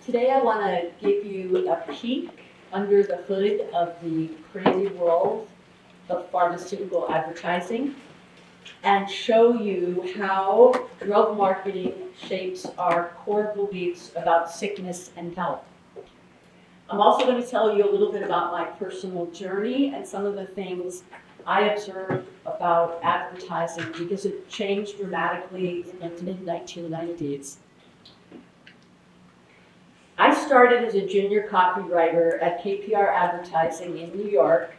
Today I want to give you a peek under the hood of the crazy world of pharmaceutical advertising and show you how drug marketing shapes our core beliefs about sickness and health. I'm also going to tell you a little bit about my personal journey and some of the things I observed about advertising because it changed dramatically in the mid-1990s. I started as a junior copywriter at KPR Advertising in New York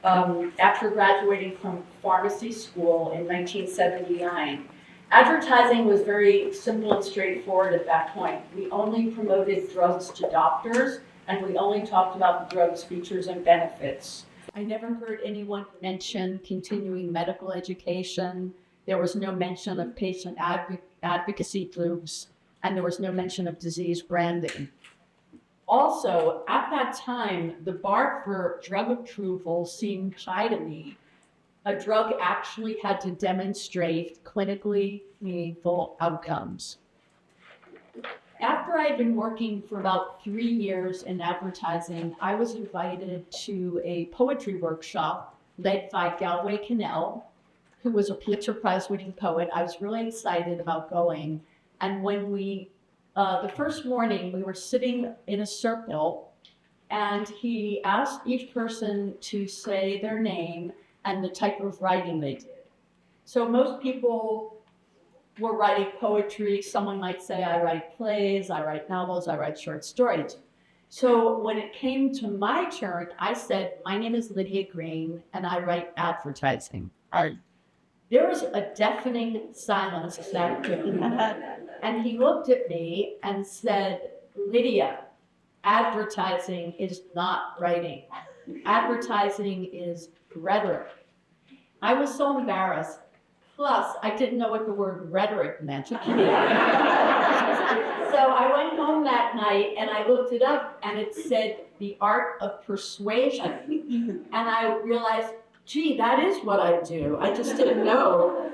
after graduating from pharmacy school in 1979. Advertising was very simple and straightforward at that point. We only promoted drugs to doctors, and we only talked about the drug's features and benefits. I never heard anyone mention continuing medical education. There was no mention of patient advocacy groups, and there was no mention of disease branding. Also, at that time, the bar for drug approval seemed high to me. A drug actually had to demonstrate clinically meaningful outcomes. After I had been working for about 3 years in advertising, I was invited to a poetry workshop led by Galway Kinnell, who was a Pulitzer Prize-winning poet. I was really excited about going. And when the first morning, we were sitting in a circle, and he asked each person to say their name and the type of writing they did. So most people were writing poetry. Someone might say, I write plays, I write novels, I write short stories. So when it came to my turn, I said, my name is Lydia Green, and I write advertising. There was a deafening silence at that point. And he looked at me and said, Lydia, advertising is not writing. Advertising is rhetoric. I was so embarrassed. Plus, I didn't know what the word rhetoric meant. So I went home that night and I looked it up, and it said the art of persuasion. And I realized, gee, that is what I do. I just didn't know.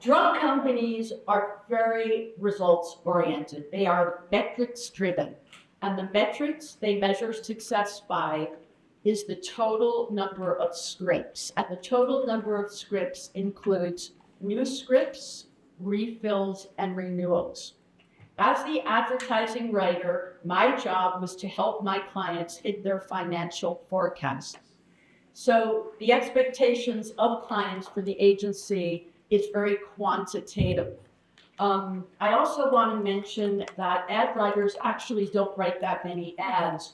Drug companies are very results-oriented. They are metrics-driven. And the metrics they measure success by is the total number of scripts. And the total number of scripts includes new scripts, refills, and renewals. As the advertising writer, my job was to help my clients hit their financial forecasts. So the expectations of clients for the agency is very quantitative. I also want to mention that ad writers actually don't write that many ads.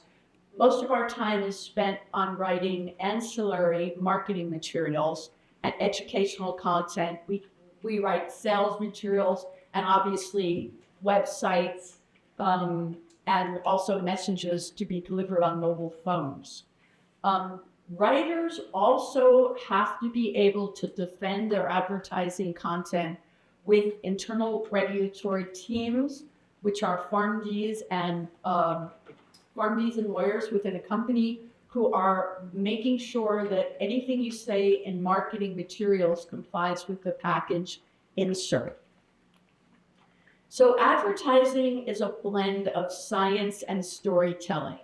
Most of our time is spent on writing ancillary marketing materials and educational content. We write sales materials and obviously websites and also messages to be delivered on mobile phones. Writers also have to be able to defend their advertising content with internal regulatory teams, which are PharmDs and lawyers within a company who are making sure that anything you say in marketing materials complies with the package insert. So advertising is a blend of science and storytelling,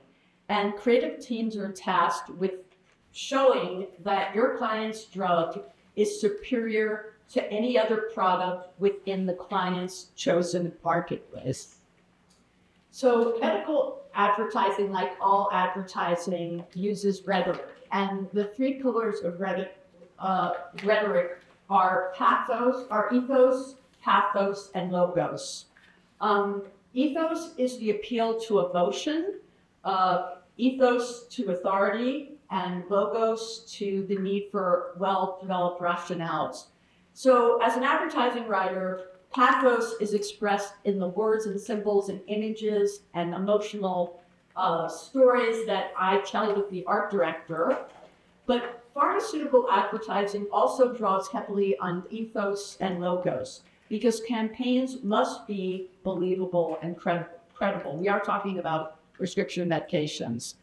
and creative teams are tasked with showing that your client's drug is superior to any other product within the client's chosen marketplace. So medical advertising, like all advertising, uses rhetoric. And the 3 pillars of rhetoric are ethos, pathos, and logos. Ethos is the appeal to emotion, ethos to authority, and logos to the need for well-developed rationales. So as an advertising writer, pathos is expressed in the words and symbols and images and emotional stories that I tell with the art director. But pharmaceutical advertising also draws heavily on ethos and logos because campaigns must be believable and credible. We are talking about prescription medications.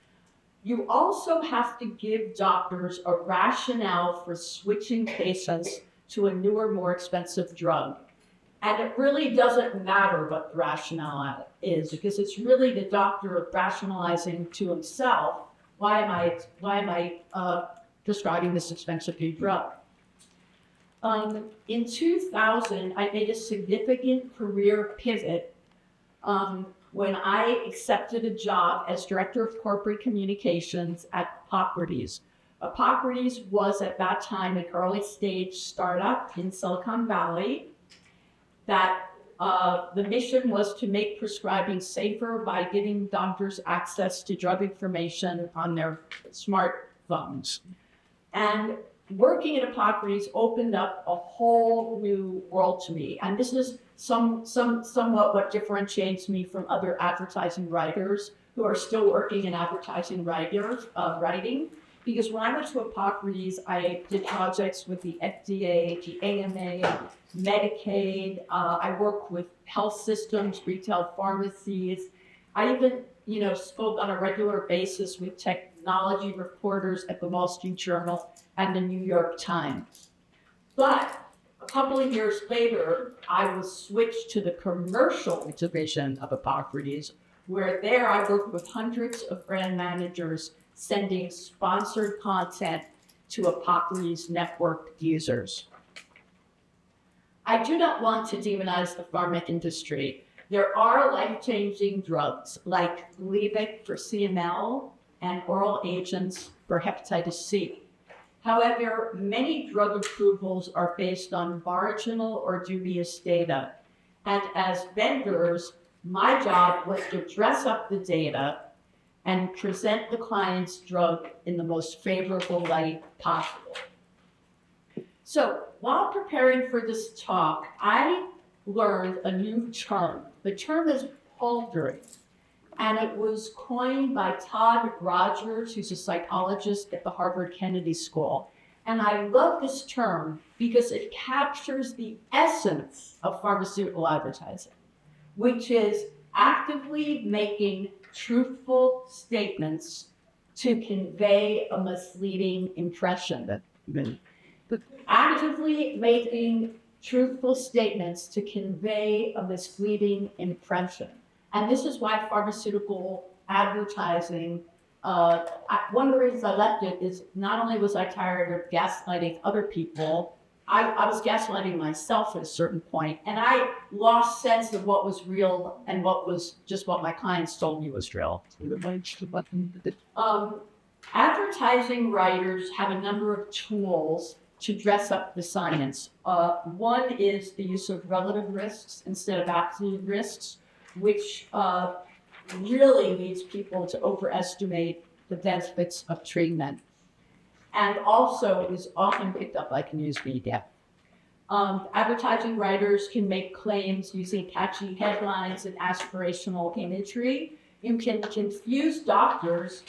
You also have to give doctors a rationale for switching patients to a newer, more expensive drug. And it really doesn't matter what the rationale is, because it's really the doctor rationalizing to himself, why am I prescribing this expensive new drug? In 2000, I made a significant career pivot when I accepted a job as Director of Corporate Communications at Hippocrates. Hippocrates was at that time an early stage startup in Silicon Valley that the mission was to make prescribing safer by giving doctors access to drug information on their smartphones. And working at Hippocrates opened up a whole new world to me. And this is somewhat what differentiates me from other advertising writers who are still working in advertising writing. Because when I went to Hippocrates, I did projects with the FDA, the AMA, Medicaid. I worked with health systems, retail pharmacies. I even, spoke on a regular basis with technology reporters at the Wall Street Journal and the New York Times. But a couple of years later, I was switched to the commercial division of Hippocrates, where there I worked with hundreds of brand managers sending sponsored content to Hippocrates network users. I do not want to demonize the pharma industry. There are life-changing drugs like Gleevec for CML and oral agents for hepatitis C. However, many drug approvals are based on marginal or dubious data. And as vendors, my job was to dress up the data and present the client's drug in the most favorable light possible. So while preparing for this talk, I learned a new term. The term is poultry, and it was coined by Todd Rogers, who's a psychologist at the Harvard Kennedy School. And I love this term because it captures the essence of pharmaceutical advertising, which is actively making truthful statements to convey a misleading impression. Actively making truthful statements to convey a misleading impression. And this is why pharmaceutical advertising, one of the reasons I left it is not only was I tired of gaslighting other people, I was gaslighting myself at a certain point, and I lost sense of what was real and what was just what my clients told me was real. Advertising writers have a number of tools to dress up the science. One is the use of relative risks instead of absolute risks, which really leads people to overestimate the benefits of treatment, and also is often picked up by news media. Advertising writers can make claims using catchy headlines and aspirational imagery. You can confuse doctors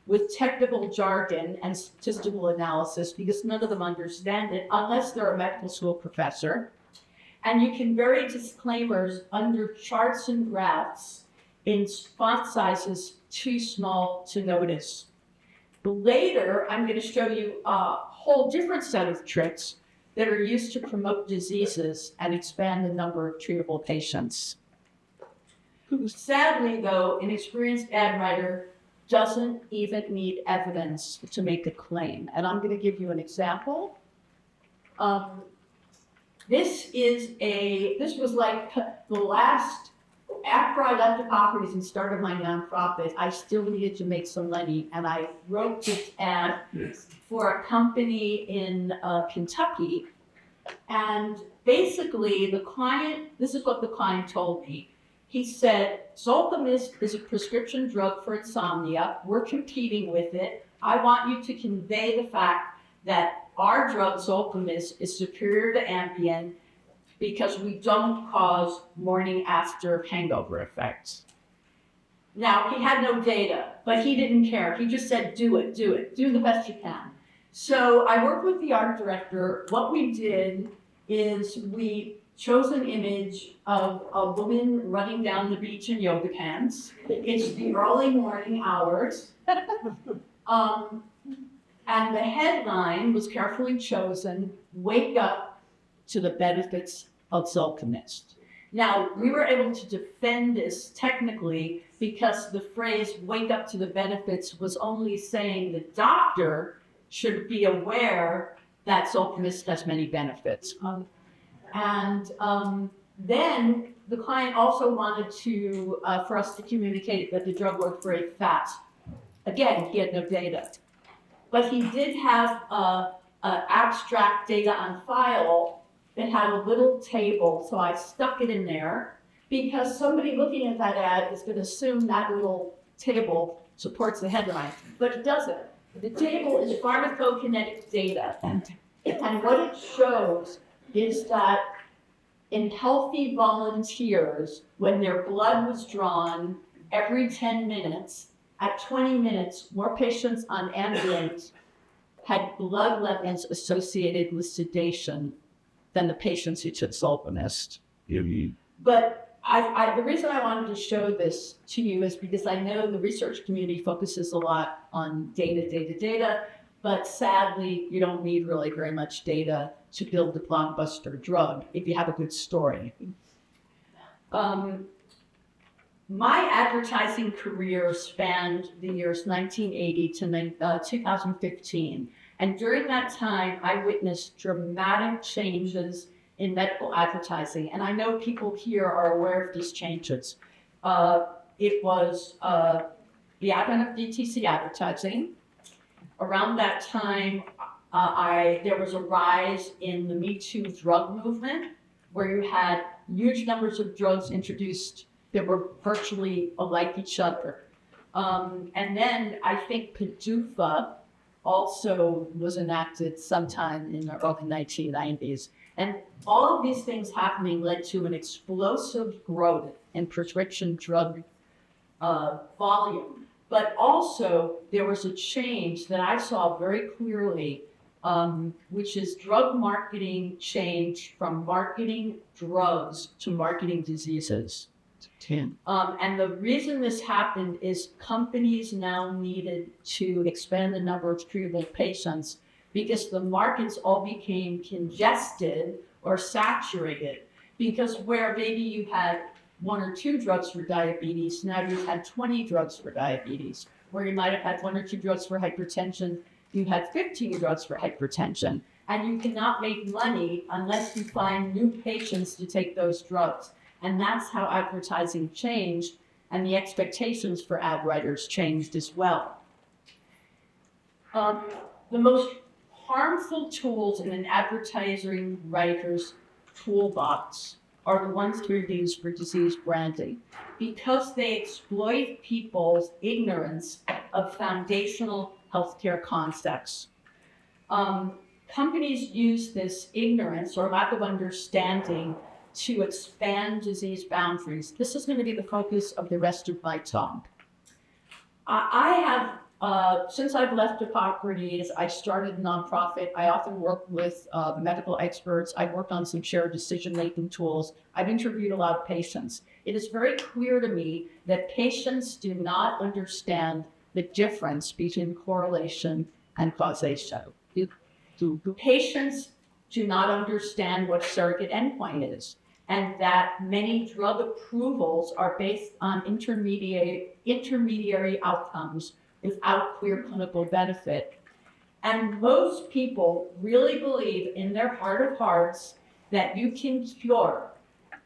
with technical jargon and statistical analysis because none of them understand it unless they're a medical school professor. And you can vary disclaimers under charts and graphs in font sizes too small to notice. Later, I'm going to show you a whole different set of tricks that are used to promote diseases and expand the number of treatable patients. Sadly, though, an experienced ad writer doesn't even need evidence to make a claim. And I'm going to give you an example. This was like the last, after I left Hippocrates and started my nonprofit, I still needed to make some money. And I wrote this ad for a company in Kentucky. And basically this is what the client told me. He said, Zolpidem is a prescription drug for insomnia. We're competing with it. I want you to convey the fact that our drug, Zolpidem, is superior to Ambien because we don't cause morning after hangover effects. Now, he had no data, but he didn't care. He just said, do it, do the best you can. So I worked with the art director. What we did is we chose an image of a woman running down the beach in yoga pants. It's the early morning hours. And the headline was carefully chosen, Wake Up to the Benefits of Zolpidem. Now, we were able to defend this technically because the phrase "wake up to the benefits" was only saying the doctor should be aware that Zolpidem has many benefits. Then the client also wanted to for us to communicate that the drug worked very fast. Again, he had no data, but he did have abstract data on file that had a little table, so I stuck it in there because somebody looking at that ad is going to assume that little table supports the headline, but it doesn't. The table is pharmacokinetic data, and what it shows is that in healthy volunteers, when their blood was drawn every 10 minutes, at 20 minutes, more patients on Ambient had blood levels associated with sedation than the patients who took Zolpidem. But the reason I wanted to show this to you is because I know the research community focuses a lot on data, but sadly, you don't need really very much data to build a blockbuster drug if you have a good story. My advertising career spanned the years 1980 to 2015. And during that time, I witnessed dramatic changes in medical advertising. And I know people here are aware of these changes. It was the advent of DTC advertising. Around that time, there was a rise in the Me Too drug movement, where you had huge numbers of drugs introduced that were virtually alike each other. And then I think PDUFA also was enacted sometime in the early 1990s. And all of these things happening led to an explosive growth in prescription drug volume. But also, there was a change that I saw very clearly, which is drug marketing changed from marketing drugs to marketing diseases. And the reason this happened is companies now needed to expand the number of treatable patients because the markets all became congested or saturated. Because where maybe you had 1 or 2 drugs for diabetes, now you had 20 drugs for diabetes. Where you might have had 1 or 2 drugs for hypertension, you had 15 drugs for hypertension. And you cannot make money unless you find new patients to take those drugs. And that's how advertising changed, and the expectations for ad writers changed as well. The most harmful tools in an advertising writer's toolbox are the ones that are used for disease branding, because they exploit people's ignorance of foundational healthcare concepts. Companies use this ignorance or lack of understanding to expand disease boundaries. This is going to be the focus of the rest of my talk. I have, since I've left Hippocrates, I started a nonprofit. I often work with medical experts. I've worked on some shared decision-making tools. I've interviewed a lot of patients. It is very clear to me that patients do not understand the difference between correlation and causation. Patients do not understand what surrogate endpoint is, and that many drug approvals are based on intermediary outcomes without clear clinical benefit. And most people really believe in their heart of hearts that you can cure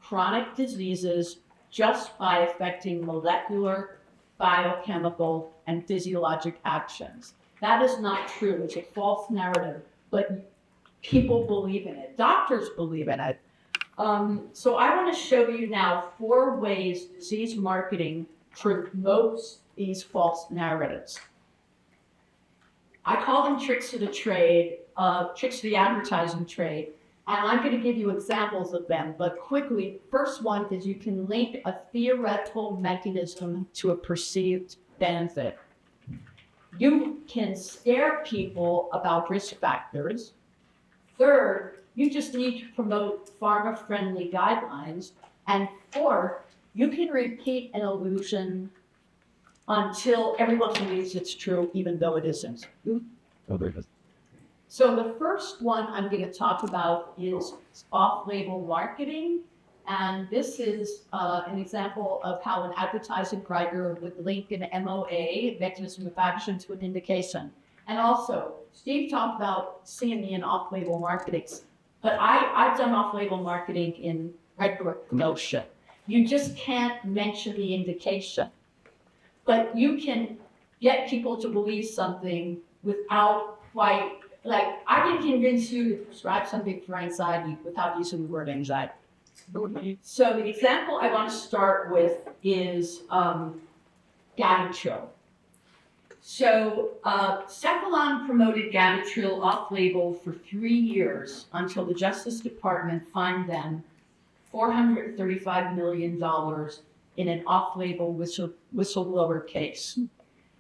chronic diseases just by affecting molecular, biochemical, and physiologic actions. That is not true. It's a false narrative, but people believe in it. Doctors believe in it. So I want to show you now 4 ways disease marketing promotes these false narratives. I call them tricks of the trade, tricks of the advertising trade, and I'm going to give you examples of them. But quickly, first one is you can link a theoretical mechanism to a perceived benefit. You can scare people about risk factors. Third, you just need to promote pharma-friendly guidelines. And fourth, you can repeat an illusion until everyone believes it's true, even though it isn't. So the first one I'm going to talk about is off-label marketing. And this is an example of how an advertising writer would link an MOA, mechanism of action, to an indication. And also, Steve talked about CME and off-label marketing, but I've done off-label marketing in regular promotion. You just can't mention the indication, but you can get people to believe something without quite, like, I can convince you to prescribe something for anxiety without using the word anxiety. So the example I want to start with is Gavitril. So Cephalon promoted Gavitril off-label for 3 years until the Justice Department fined them $435 million in an off-label whistleblower case.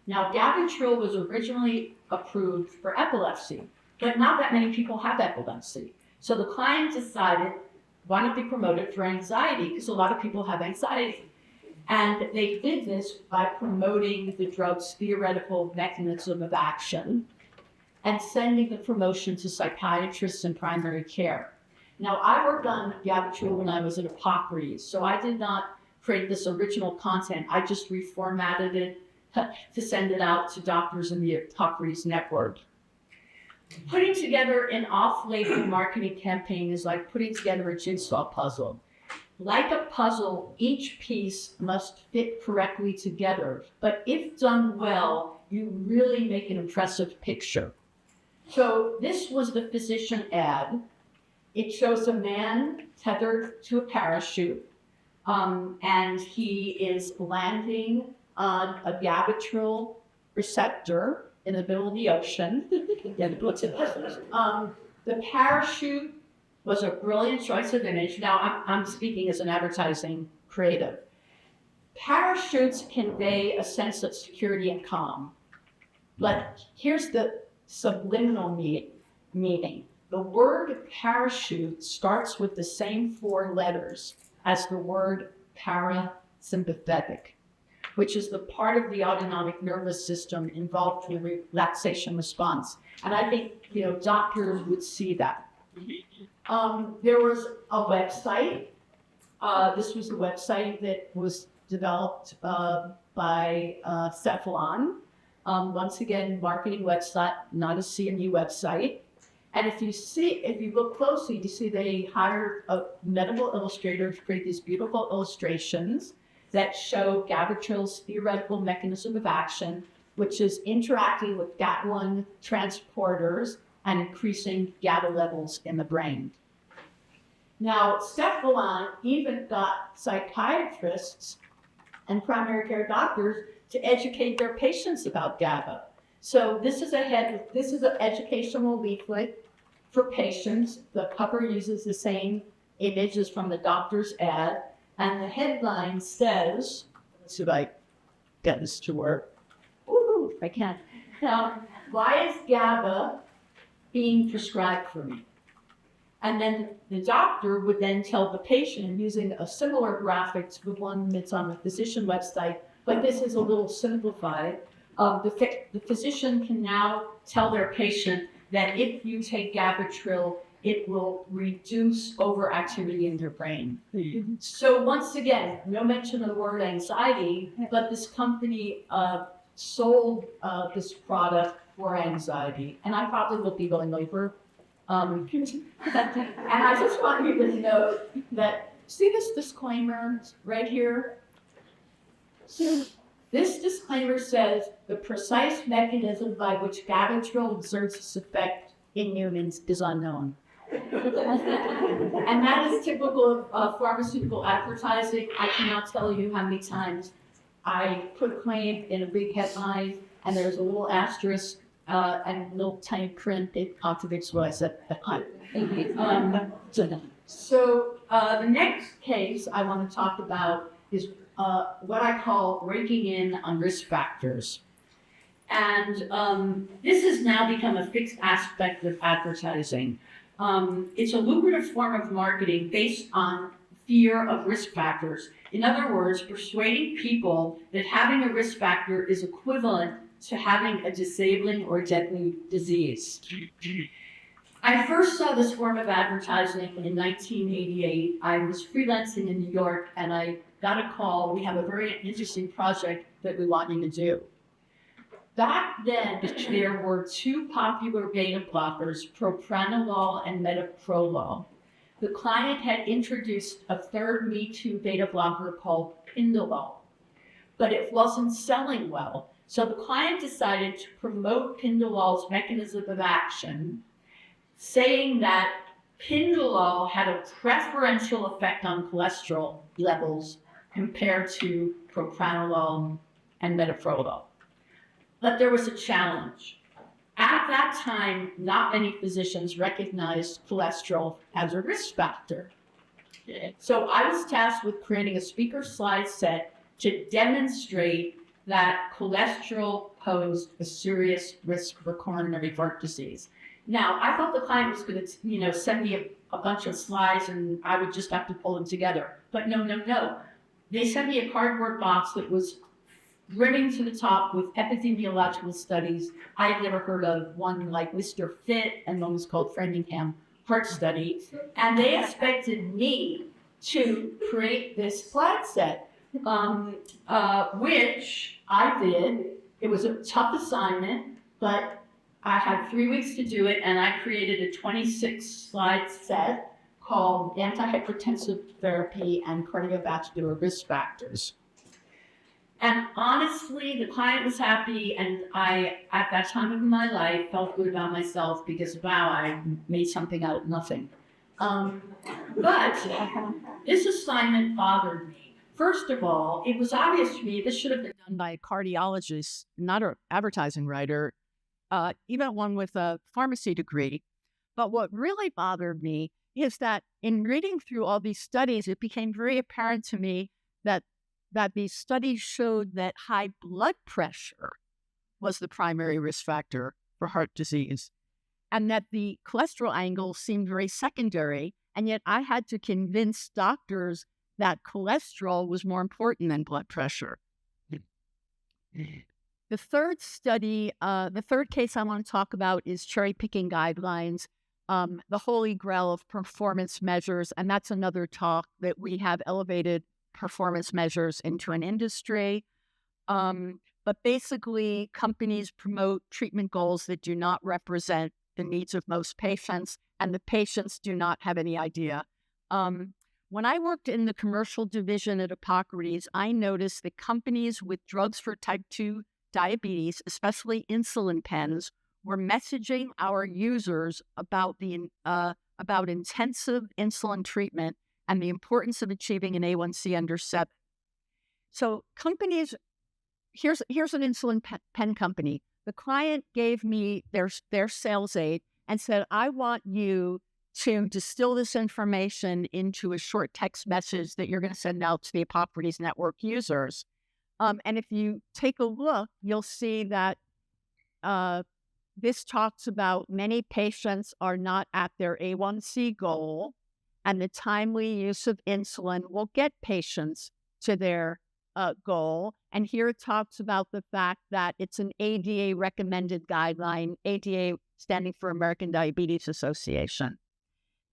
Now, Gavitril was originally approved for epilepsy, but not that many people have epilepsy. So the client decided, why don't they promote it for anxiety? Because a lot of people have anxiety. And they did this by promoting the drug's theoretical mechanism of action and sending the promotion to psychiatrists and primary care. Now, I worked on Gavitril when I was at Hippocrates, so I did not create this original content. I just reformatted it to send it out to doctors in the Hippocrates network. Putting together an off-label marketing campaign is like putting together a jigsaw puzzle. Like a puzzle, each piece must fit correctly together, but if done well, you really make an impressive picture. So this was the physician ad. It shows a man tethered to a parachute, and he is landing on a Gavitril receptor in the middle of the ocean. The parachute was a brilliant choice of image. Now, I'm speaking as an advertising creative. Parachutes convey a sense of security and calm. But here's the subliminal meaning. The word parachute starts with the same 4 letters as the word parasympathetic, which is the part of the autonomic nervous system involved in the relaxation response. And I think, doctors would see that. There was a website. This was the website that was developed by Cephalon. Once again, marketing website, not a CME website. And if you look closely, you see they hired a medical illustrator to create these beautiful illustrations that show Gavitril's theoretical mechanism of action, which is interacting with GAT1 transporters and increasing GABA levels in the brain. Now, Cephalon even got psychiatrists and primary care doctors to educate their patients about GABA. So this is an educational leaflet for patients. The cover uses the same images from the doctor's ad, and the headline says, let's see if I get this to work. Ooh, I can't. Why is GABA being prescribed for me? And then the doctor would then tell the patient using a similar graphic to the one that's on the physician website, but this is a little simplified. The physician can now tell their patient that if you take Gavitril, it will reduce overactivity in their brain. Mm-hmm. So once again, no mention of the word anxiety, but this company sold this product for anxiety. And I probably will be going over. And I just want you to know that, see this disclaimer right here? So this disclaimer says the precise mechanism by which Gavitril exerts its effect in humans is unknown. And that is typical of pharmaceutical advertising. I cannot tell you how many times I put claim in a big headline and there's a little asterisk and a little tiny print. It contradicts what I said at the time. So the next case I want to talk about is what I call breaking in on risk factors. And this has now become a fixed aspect of advertising. It's a lucrative form of marketing based on fear of risk factors. In other words, persuading people that having a risk factor is equivalent to having a disabling or deadly disease. I first saw this form of advertising in 1988. I was freelancing in New York and I got a call. We have a very interesting project that we want you to do. Back then, there were two popular beta blockers, propranolol and metoprolol. The client had introduced a third Me Too beta blocker called Pindolol, but it wasn't selling well. So the client decided to promote Pindolol's mechanism of action, saying that Pindolol had a preferential effect on cholesterol levels compared to propranolol and metoprolol. But there was a challenge. At that time, not many physicians recognized cholesterol as a risk factor. So I was tasked with creating a speaker slide set to demonstrate that cholesterol posed a serious risk for coronary heart disease. Now, I thought the client was going to, send me a bunch of slides and I would just have to pull them together. But no. They sent me a cardboard box that was brimming to the top with epidemiological studies. I had never heard of one like Mr. Fit, and one was called Framingham Heart Study. And they expected me to create this slide set, which I did. It was a tough assignment, but I had 3 weeks to do it, and I created a 26-slide set called Antihypertensive Therapy and Cardiovascular Risk Factors. And honestly, the client was happy, and I, at that time of my life, felt good about myself because, wow, I made something out of nothing. But this assignment bothered me. First of all, it was obvious to me this should have been done by a cardiologist, not an advertising writer, even one with a pharmacy degree. But what really bothered me is that in reading through all these studies, it became very apparent to me that these studies showed that high blood pressure was the primary risk factor for heart disease, and that the cholesterol angle seemed very secondary, and yet I had to convince doctors that cholesterol was more important than blood pressure. The third study, the third case I want to talk about is cherry-picking guidelines, the holy grail of performance measures, and that's another talk that we have elevated performance measures into an industry. But basically, companies promote treatment goals that do not represent the needs of most patients, and the patients do not have any idea. When I worked in the commercial division at Hippocrates, I noticed that companies with drugs for type 2 diabetes, especially insulin pens, were messaging our users about about intensive insulin treatment and the importance of achieving an A1C under 7. So companies, here's an insulin pen company. The client gave me their sales aid and said, I want you to distill this information into a short text message that you're going to send out to the Hippocrates network users. And if you take a look, you'll see that this talks about many patients are not at their A1C goal, and the timely use of insulin will get patients to their goal. And here it talks about the fact that it's an ADA recommended guideline, ADA standing for American Diabetes Association.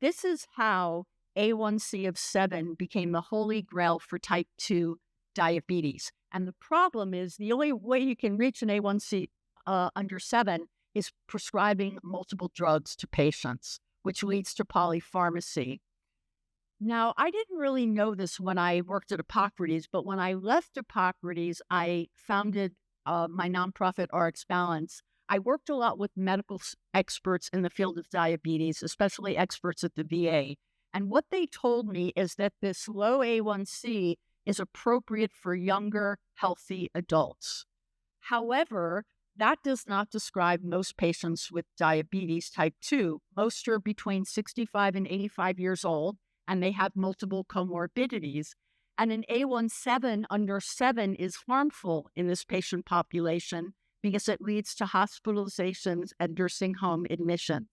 This is how A1C of 7 became the holy grail for type 2 diabetes. And the problem is the only way you can reach an A1C under 7 is prescribing multiple drugs to patients, which leads to polypharmacy. Now, I didn't really know this when I worked at Hippocrates, but when I left Hippocrates, I founded my nonprofit RxBalance. I worked a lot with medical experts in the field of diabetes, especially experts at the VA. And what they told me is that this low A1C is appropriate for younger, healthy adults. However, that does not describe most patients with diabetes type 2. Most are between 65 and 85 years old, and they have multiple comorbidities. And an A1C under 7 is harmful in this patient population because it leads to hospitalizations and nursing home admission.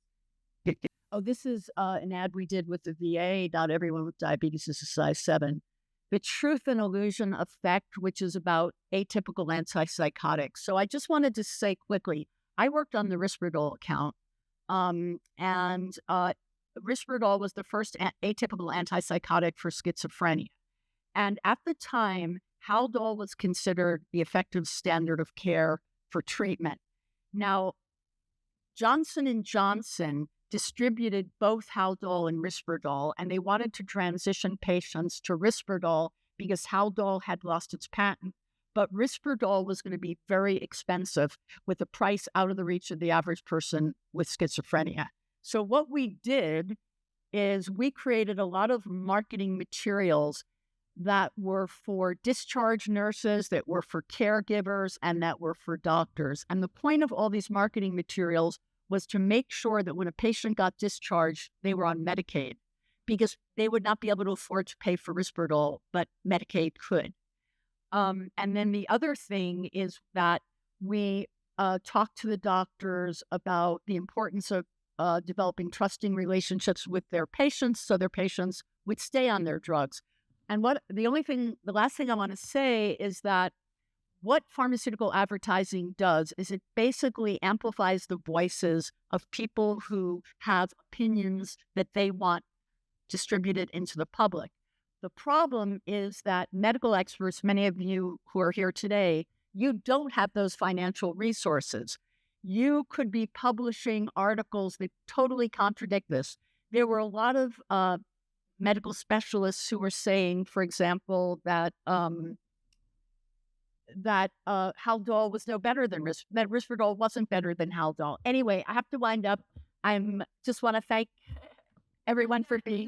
Oh, this is an ad we did with the VA. Not everyone with diabetes is a size 7. The Truth and Illusion Effect, which is about atypical antipsychotics. So I just wanted to say quickly, I worked on the Risperdal account. and risperidol was the first atypical antipsychotic for schizophrenia. And at the time, Haldol was considered the effective standard of care for treatment. Now, Johnson & Johnson distributed both Haldol and Risperidol, and they wanted to transition patients to Risperidol because Haldol had lost its patent. But Risperidol was going to be very expensive with the price out of the reach of the average person with schizophrenia. So what we did is we created a lot of marketing materials that were for discharge nurses, that were for caregivers, and that were for doctors. And the point of all these marketing materials was to make sure that when a patient got discharged, they were on Medicaid, because they would not be able to afford to pay for Risperidol, but Medicaid could. And then the other thing is that we talked to the doctors about the importance of developing trusting relationships with their patients so their patients would stay on their drugs. And the last thing I want to say is that what pharmaceutical advertising does is it basically amplifies the voices of people who have opinions that they want distributed into the public. The problem is that medical experts, many of you who are here today, you don't have those financial resources. You could be publishing articles that totally contradict this. There were a lot of medical specialists who were saying, for example, that Haldol was no better than that Risperidol wasn't better than Haldol. Anyway, I have to wind up. I just want to thank everyone for being